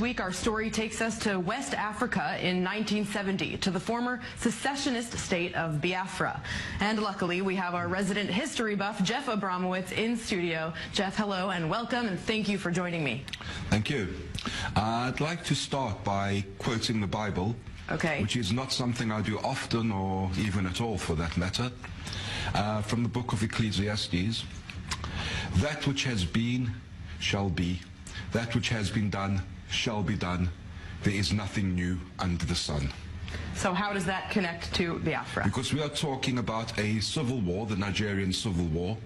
week, our story takes us to West Africa in 1970, to the former secessionist state of Biafra. And luckily, we have our resident history buff, Jeff Abramowitz, in studio. Jeff, hello and welcome, and thank you for joining me. Thank you. I'd like to start by quoting the Bible, which is not something I do often or even at all for that matter, from the book of Ecclesiastes. That which has been shall be. That which has been done shall be done. There is nothing new under the sun. So how does that connect to Biafra? Because we are talking about a civil war, the Nigerian Civil War,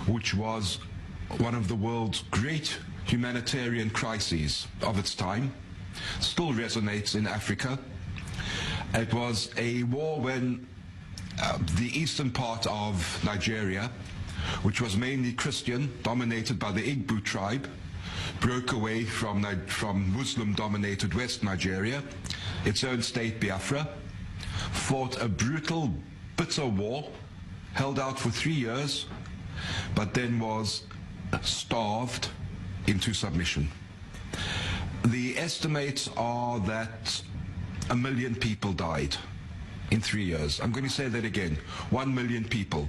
which was one of the world's great humanitarian crises of its time. Still resonates in Africa. It was a war when the eastern part of Nigeria, which was mainly Christian, dominated by the Igbo tribe, broke away from Muslim-dominated West Nigeria, its own state Biafra, fought a brutal, bitter war, held out for 3 years, but then was starved into submission. The estimates are that 1 million people died in 3 years. I'm going to say that again, 1 million people.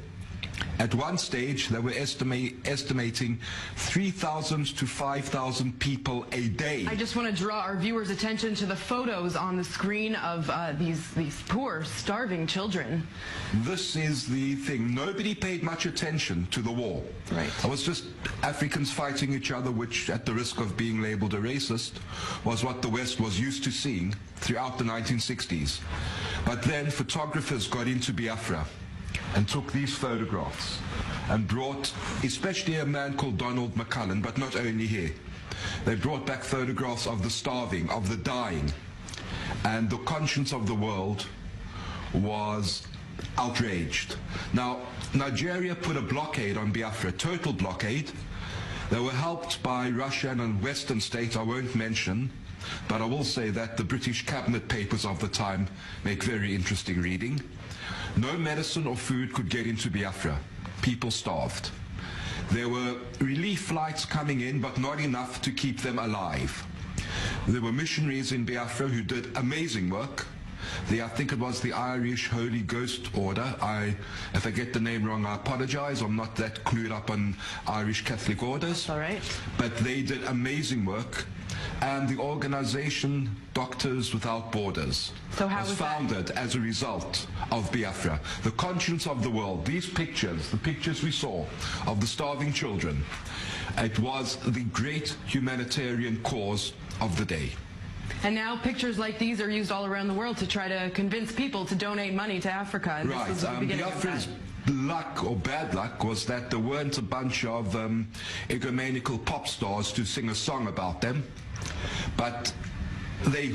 At one stage, they were estimating 3,000 to 5,000 people a day. I just want to draw our viewers' attention to the photos on the screen of these poor, starving children. This is the thing. Nobody paid much attention to the war. Right. It was just Africans fighting each other, which, at the risk of being labeled a racist, was what the West was used to seeing throughout the 1960s. But then photographers got into Biafra and took these photographs and brought, especially a man called Donald McCullen, but not only here. They brought back photographs of the starving, of the dying, and the conscience of the world was outraged. Now, Nigeria put a blockade on Biafra, a total blockade. They were helped by Russia and a Western state I won't mention, but I will say that the British cabinet papers of the time make very interesting reading. No medicine or food could get into Biafra. People starved. There were relief flights coming in, but not enough to keep them alive. There were missionaries in Biafra who did amazing work. I think it was the Irish Holy Ghost Order. If I get the name wrong, I apologize. I'm not that clued up on Irish Catholic orders. That's all right. But they did amazing work. And the organization Doctors Without Borders was founded as a result of Biafra. The conscience of the world, these pictures, the pictures we saw of the starving children, it was the great humanitarian cause of the day. And now pictures like these are used all around the world to try to convince people to donate money to Africa. And right. This is the beginning Biafra's of that. Luck or bad luck was that there weren't a bunch of ecumenical pop stars to sing a song about them. But they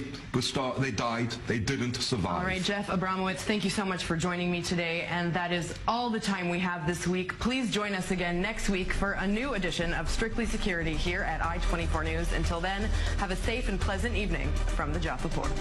died. They didn't survive. All right, Jeff Abramowitz, thank you so much for joining me today. And that is all the time we have this week. Please join us again next week for a new edition of Strictly Security here at I-24 News. Until then, have a safe and pleasant evening from the Job Report.